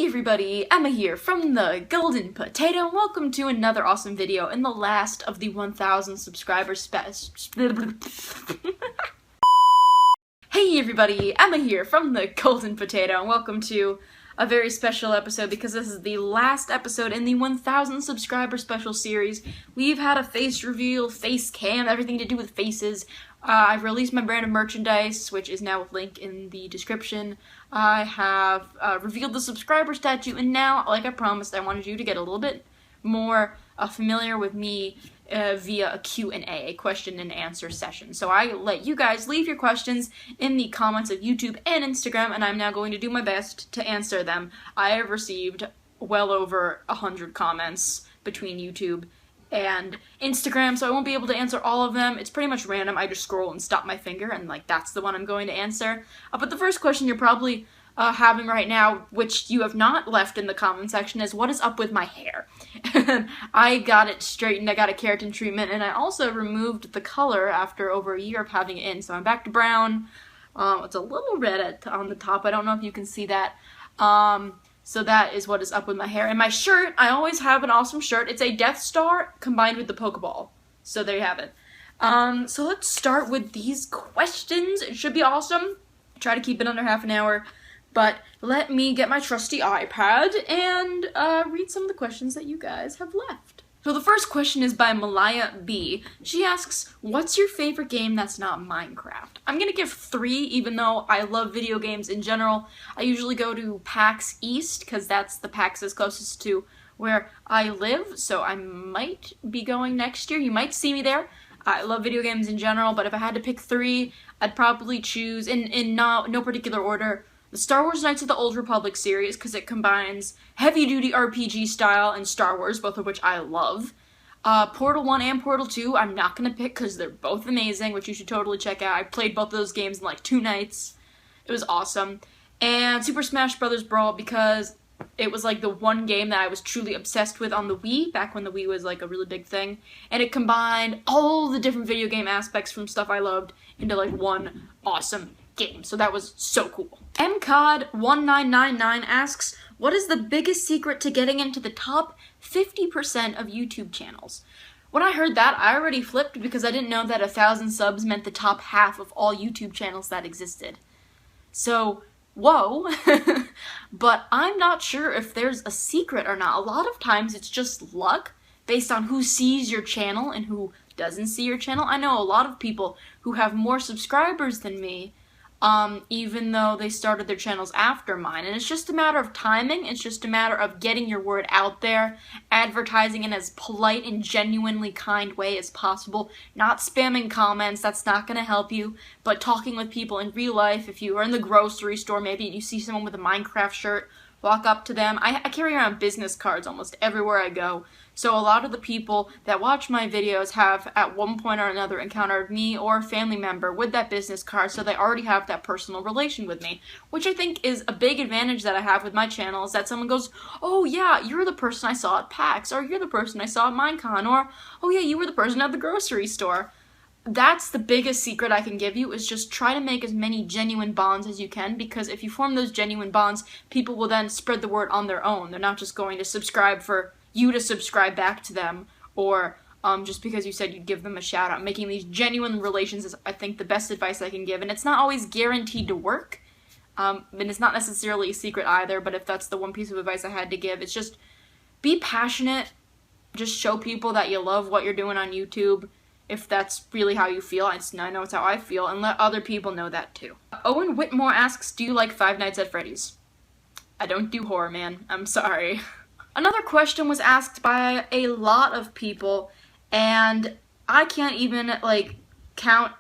everybody, Emma here from the Golden Potato, and welcome to another awesome video in the last of the 1,000 subscribers Hey everybody, Emma here from the Golden Potato, and welcome to a very special episode because this is the last episode in the 1,000 subscriber special series. We've had a face reveal, face cam, everything to do with faces. I've released my brand of merchandise, which is now a link in the description. I have revealed the subscriber statue, and now, like I promised, I wanted you to get a little bit more familiar with me via a Q&A, a question and answer session. So I let you guys leave your questions in the comments of YouTube and Instagram, and I'm now going to do my best to answer them. I have received well over 100 comments between YouTube and Instagram, so I won't be able to answer all of them. It's pretty much random. I just scroll and stop my finger, and that's the one I'm going to answer. But the first question you're probably having right now, which you have not left in the comment section, is what is up with my hair? I got it straightened, I got a keratin treatment, and I also removed the color after over a year of having it in, so I'm back to brown. It's a little red on the top. I don't know if you can see that. So that is what is up with my hair. And my shirt, I always have an awesome shirt. It's a Death Star combined with the Pokeball. So there you have it. So let's start with these questions. It should be awesome. Try to keep it under half an hour. But let me get my trusty iPad and read some of the questions that you guys have left. So the first question is by Malaya B. She asks, what's your favorite game that's not Minecraft? I'm gonna give 3, even though I love video games in general. I usually go to PAX East, because that's the PAX that's closest to where I live, so I might be going next year. You might see me there. I love video games in general, but if I had to pick 3, I'd probably choose, in no particular order, the Star Wars Knights of the Old Republic series, because it combines heavy-duty RPG style and Star Wars, both of which I love. Portal 1 and Portal 2, I'm not going to pick because they're both amazing, which you should totally check out. I played both of those games in like 2 nights. It was awesome. And Super Smash Bros. Brawl, because it was like the one game that I was truly obsessed with on the Wii, back when the Wii was like a really big thing. And it combined all the different video game aspects from stuff I loved into like one awesome game. So that was so cool. MCOD1999 asks, what is the biggest secret to getting into the top 50% of YouTube channels? When I heard that, I already flipped because I didn't know that 1,000 subs meant the top half of all YouTube channels that existed. So, whoa. But I'm not sure if there's a secret or not. A lot of times it's just luck based on who sees your channel and who doesn't see your channel. I know a lot of people who have more subscribers than me, even though they started their channels after mine. And it's just a matter of timing. It's just a matter of getting your word out there, advertising in as polite and genuinely kind way as possible, not spamming comments, that's not going to help you, but talking with people in real life. If you are in the grocery store maybe and you see someone with a Minecraft shirt, walk up to them. I carry around business cards almost everywhere I go. So a lot of the people that watch my videos have at one point or another encountered me or a family member with that business card, so they already have that personal relation with me, which I think is a big advantage that I have with my channel, is that someone goes, oh yeah, you're the person I saw at PAX, or you're the person I saw at Minecon, or oh yeah, you were the person at the grocery store. That's the biggest secret I can give you, is just try to make as many genuine bonds as you can, because if you form those genuine bonds, people will then spread the word on their own. They're not just going to subscribe for you to subscribe back to them, or just because you said you'd give them a shout out. Making these genuine relations is, I think, the best advice I can give, and it's not always guaranteed to work, and it's not necessarily a secret either, but if that's the one piece of advice I had to give, it's just be passionate, just show people that you love what you're doing on YouTube, if that's really how you feel. I know it's how I feel, and let other people know that too. Owen Whitmore asks, do you like Five Nights at Freddy's? I don't do horror, man. I'm sorry. Another question was asked by a lot of people, and I can't even, count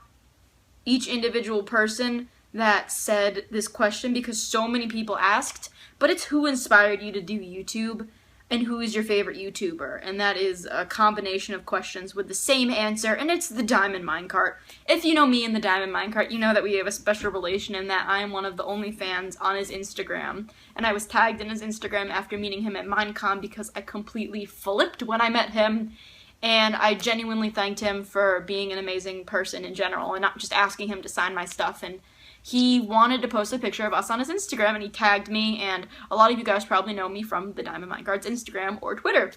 each individual person that said this question because so many people asked, but it's who inspired you to do YouTube and who is your favorite YouTuber, and that is a combination of questions with the same answer, and it's the Diamond Minecart. If you know me and the Diamond Minecart, you know that we have a special relation in that I am one of the only fans on his Instagram, and I was tagged in his Instagram after meeting him at Minecon because I completely flipped when I met him, and I genuinely thanked him for being an amazing person in general, and not just asking him to sign my stuff, and he wanted to post a picture of us on his Instagram, and he tagged me, and a lot of you guys probably know me from the Diamond Minecart's Instagram or Twitter.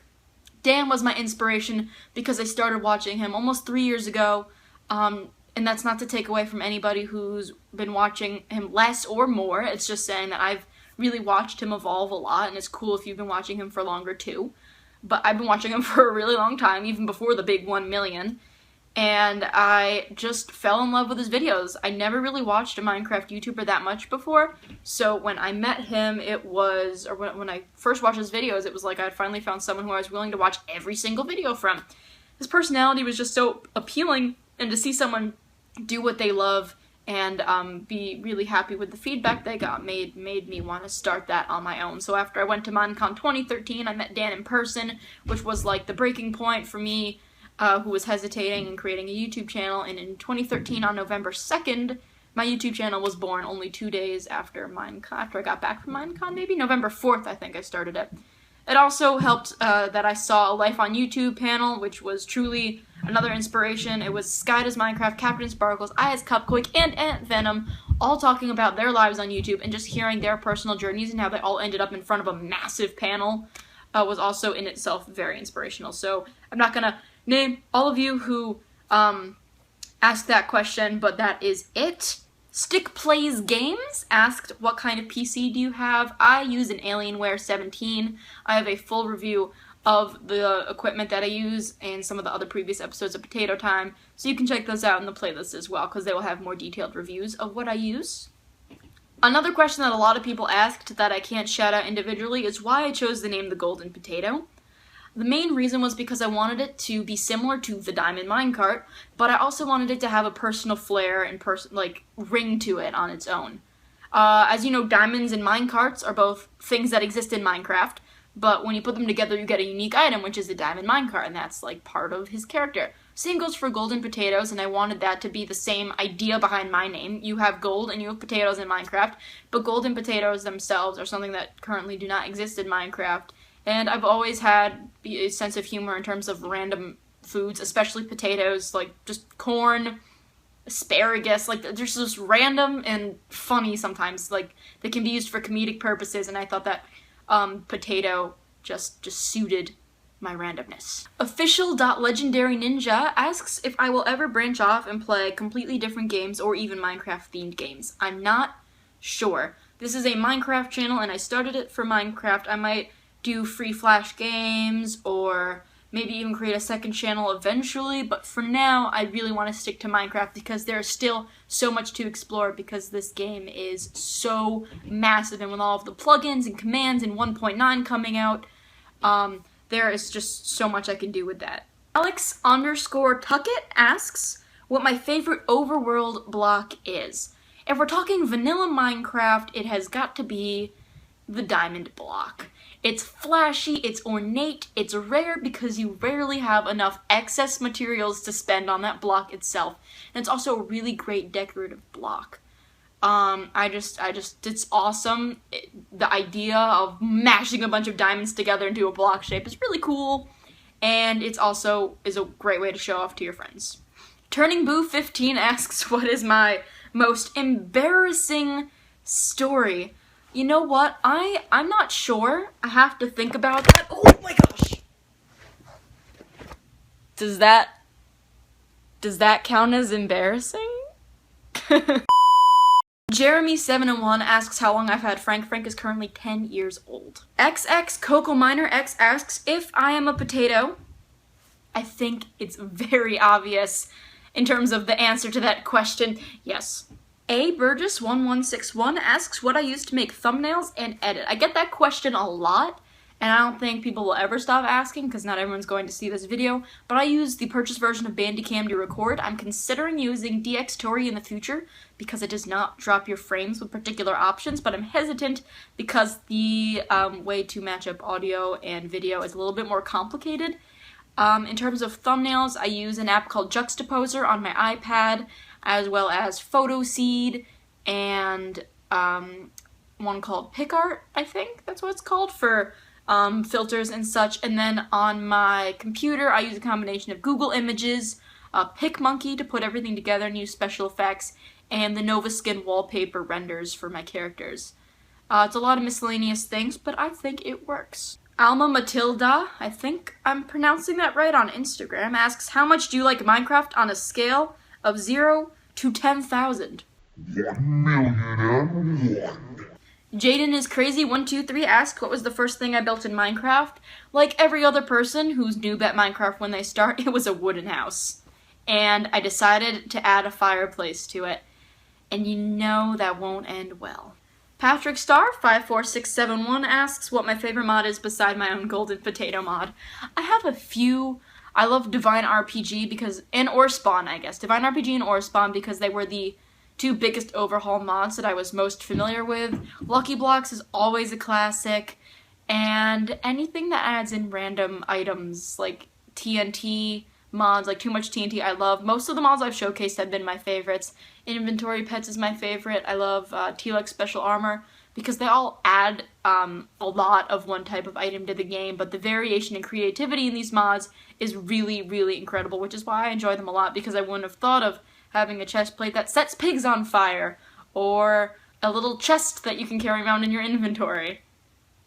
Dan was my inspiration because I started watching him almost 3 years ago, and that's not to take away from anybody who's been watching him less or more. It's just saying that I've really watched him evolve a lot, and it's cool if you've been watching him for longer too. But I've been watching him for a really long time, even before the big 1 million, and I just fell in love with his videos. I never really watched a Minecraft YouTuber that much before, so when I met him, when I first watched his videos, it was like I'd finally found someone who I was willing to watch every single video from. His personality was just so appealing, and to see someone do what they love and be really happy with the feedback they got made me want to start that on my own. So after I went to Minecon 2013, I met Dan in person, which was like the breaking point for me, who was hesitating and creating a YouTube channel, and in 2013, on November 2nd, my YouTube channel was born only 2 days after I got back from Minecon, maybe? November 4th, I think I started it. It also helped that I saw a Life on YouTube panel, which was truly another inspiration. It was Sky Does Minecraft, Captain Sparkles, I as Cupquake, and Ant Venom, all talking about their lives on YouTube, and just hearing their personal journeys and how they all ended up in front of a massive panel was also in itself very inspirational. So I'm not going to name all of you who asked that question, but that is it. Stick Plays Games asked, what kind of PC do you have? I use an Alienware 17. I have a full review of the equipment that I use and some of the other previous episodes of Potato Time, so you can check those out in the playlist as well, because they will have more detailed reviews of what I use. Another question that a lot of people asked that I can't shout out individually is why I chose the name The Golden Potato. The main reason was because I wanted it to be similar to the Diamond Minecart, but I also wanted it to have a personal flair and ring to it on its own. As you know, diamonds and minecarts are both things that exist in Minecraft, but when you put them together, you get a unique item, which is the Diamond Minecart, and that's like part of his character. Same goes for Golden Potatoes, and I wanted that to be the same idea behind my name. You have gold and you have potatoes in Minecraft, but Golden Potatoes themselves are something that currently do not exist in Minecraft. And I've always had a sense of humor in terms of random foods, especially potatoes, like just corn, asparagus, like they're just random and funny sometimes. Like they can be used for comedic purposes, and I thought that potato just suited my randomness. Official.legendaryninja asks if I will ever branch off and play completely different games or even Minecraft themed games. I'm not sure. This is a Minecraft channel and I started it for Minecraft. I might do free Flash games, or maybe even create a second channel eventually, but for now, I really want to stick to Minecraft because there's still so much to explore because this game is so massive, and with all of the plugins and commands and 1.9 coming out, there is just so much I can do with that. Alex_Tuckett asks what my favorite overworld block is. If we're talking vanilla Minecraft, it has got to be the diamond block. It's flashy, it's ornate, it's rare because you rarely have enough excess materials to spend on that block itself. And it's also a really great decorative block. It's awesome. The idea of mashing a bunch of diamonds together into a block shape is really cool. And it's also is a great way to show off to your friends. TurningBoo15 asks, what is my most embarrassing story? You know what? I'm not sure. I have to think about that. Oh my gosh! Does that count as embarrassing? Jeremy701 asks how long I've had Frank. Frank is currently 10 years old. XX Coco Miner X asks if I am a potato. I think it's very obvious in terms of the answer to that question. Yes. A Burgess1161 asks what I use to make thumbnails and edit. I get that question a lot, and I don't think people will ever stop asking because not everyone's going to see this video, but I use the purchased version of Bandicam to record. I'm considering using Dxtory in the future because it does not drop your frames with particular options, but I'm hesitant because the way to match up audio and video is a little bit more complicated. In terms of thumbnails, I use an app called Juxtaposer on my iPad, as well as Photoseed, and one called PicArt, I think that's what it's called, for filters and such. And then on my computer, I use a combination of Google Images, PicMonkey to put everything together and use special effects, and the Nova Skin wallpaper renders for my characters. It's a lot of miscellaneous things, but I think it works. Alma Matilda, I think I'm pronouncing that right, on Instagram, asks, how much do you like Minecraft on a scale of 0 to 10,000? 1,000,001. Jaden is crazy123 asks, what was the first thing I built in Minecraft? Like every other person who's noob at Minecraft when they start, it was a wooden house. And I decided to add a fireplace to it. And you know that won't end well. Patrick Star 54671 asks what my favorite mod is beside my own Golden Potato mod. I have a few. I love Divine RPG and Orspawn, I guess. Divine RPG and Orspawn because they were the two biggest overhaul mods that I was most familiar with. Lucky Blocks is always a classic, and anything that adds in random items like TNT mods, like Too Much TNT, I love. Most of the mods I've showcased have been my favorites. Inventory Pets is my favorite. I love T-Lex Special Armor because they all add a lot of one type of item to the game, but the variation and creativity in these mods is really, really incredible, which is why I enjoy them a lot, because I wouldn't have thought of having a chest plate that sets pigs on fire, or a little chest that you can carry around in your inventory.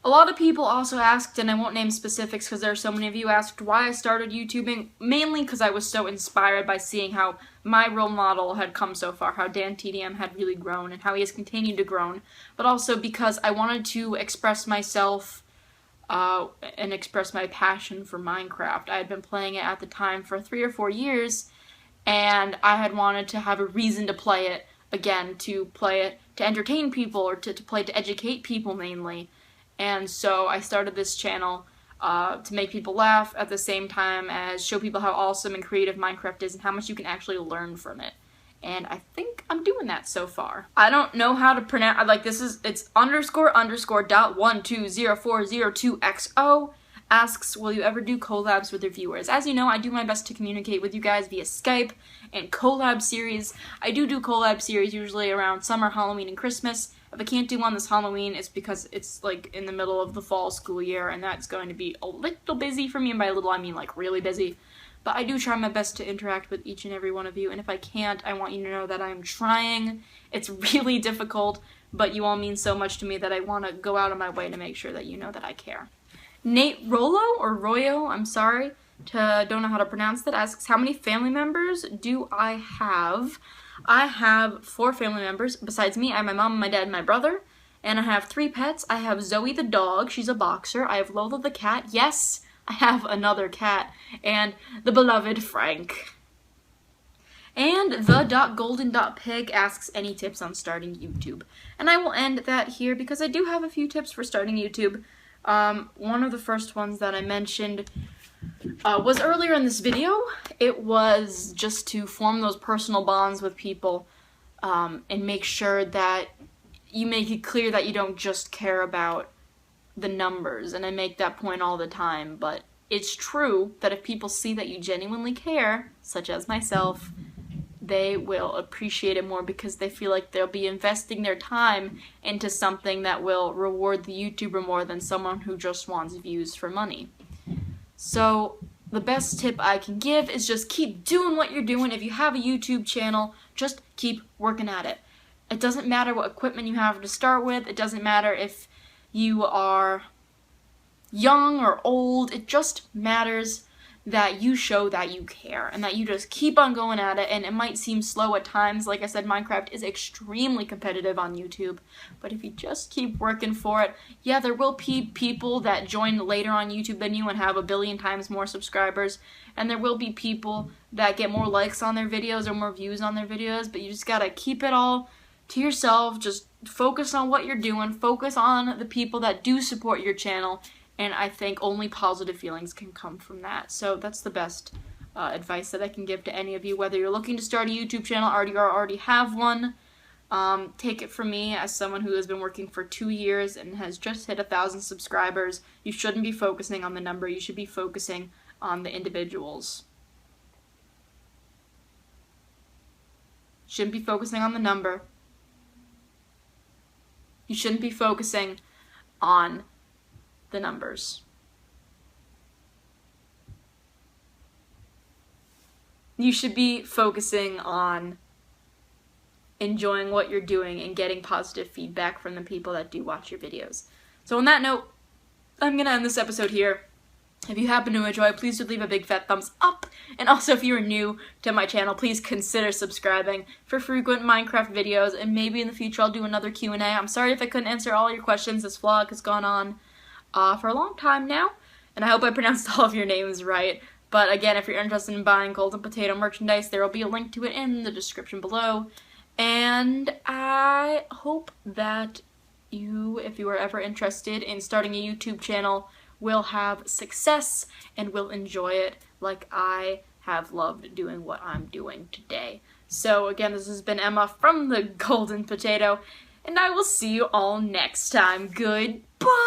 A lot of people also asked, and I won't name specifics because there are so many of you asked, why I started YouTubing, mainly because I was so inspired by seeing how my role model had come so far, how Dan TDM had really grown, and how he has continued to grow, but also because I wanted to express myself and express my passion for Minecraft. I had been playing it at the time for 3 or 4 years, and I had wanted to have a reason to play it again, to play it to entertain people, or to play to educate people mainly. And so I started this channel to make people laugh at the same time as show people how awesome and creative Minecraft is and how much you can actually learn from it. And I think I'm doing that so far. I don't know how to pronounce, it's __.1204002XO asks, will you ever do collabs with your viewers? As you know, I do my best to communicate with you guys via Skype and collab series. I do collab series usually around summer, Halloween, and Christmas. If I can't do one this Halloween, it's because it's like in the middle of the fall school year, and that's going to be a little busy for me, and by little I mean like really busy. But I do try my best to interact with each and every one of you, and if I can't, I want you to know that I'm trying. It's really difficult, but you all mean so much to me that I want to go out of my way to make sure that you know that I care. Nate Rollo, or Royo, I'm sorry, don't know how to pronounce that, asks, how many family members do I have? I have 4 family members. Besides me, I have my mom, my dad, and my brother. And I have 3 pets. I have Zoe the dog. She's a boxer. I have Lola the cat. Yes, I have another cat. And the beloved Frank. And the.golden.pig asks any tips on starting YouTube. And I will end that here because I do have a few tips for starting YouTube. One of the first ones that I mentioned was earlier in this video. It was just to form those personal bonds with people and make sure that you make it clear that you don't just care about the numbers, and I make that point all the time, but it's true that if people see that you genuinely care, such as myself, they will appreciate it more because they feel like they'll be investing their time into something that will reward the YouTuber more than someone who just wants views for money. So the best tip I can give is just keep doing what you're doing. If you have a YouTube channel, just keep working at it. It doesn't matter what equipment you have to start with. It doesn't matter if you are young or old. It just matters that you show that you care and that you just keep on going at it. And it might seem slow at times. Like I said, Minecraft is extremely competitive on YouTube. But if you just keep working for it, yeah, there will be people that join later on YouTube than you and have 1 billion times more subscribers. And there will be people that get more likes on their videos or more views on their videos. But you just gotta keep it all to yourself. Just focus on what you're doing. Focus on the people that do support your channel. And I think only positive feelings can come from that. So that's the best advice that I can give to any of you, whether you're looking to start a YouTube channel or you already have one. Take it from me as someone who has been working for 2 years and has just hit 1,000 subscribers. You shouldn't be focusing on the number. You should be focusing on the individuals. Shouldn't be focusing on the number. You shouldn't be focusing on the numbers. You should be focusing on enjoying what you're doing and getting positive feedback from the people that do watch your videos. So on that note, I'm going to end this episode here. If you happen to enjoy, please do leave a big fat thumbs up. And also, if you are new to my channel, please consider subscribing for frequent Minecraft videos. And maybe in the future, I'll do another Q&A. I'm sorry if I couldn't answer all your questions. This vlog has gone on for a long time now. And I hope I pronounced all of your names right. But again, if you're interested in buying Golden Potato merchandise, there will be a link to it in the description below. And I hope that you, if you are ever interested in starting a YouTube channel, will have success and will enjoy it like I have loved doing what I'm doing today. So again, this has been Emma from the Golden Potato, and I will see you all next time. Goodbye!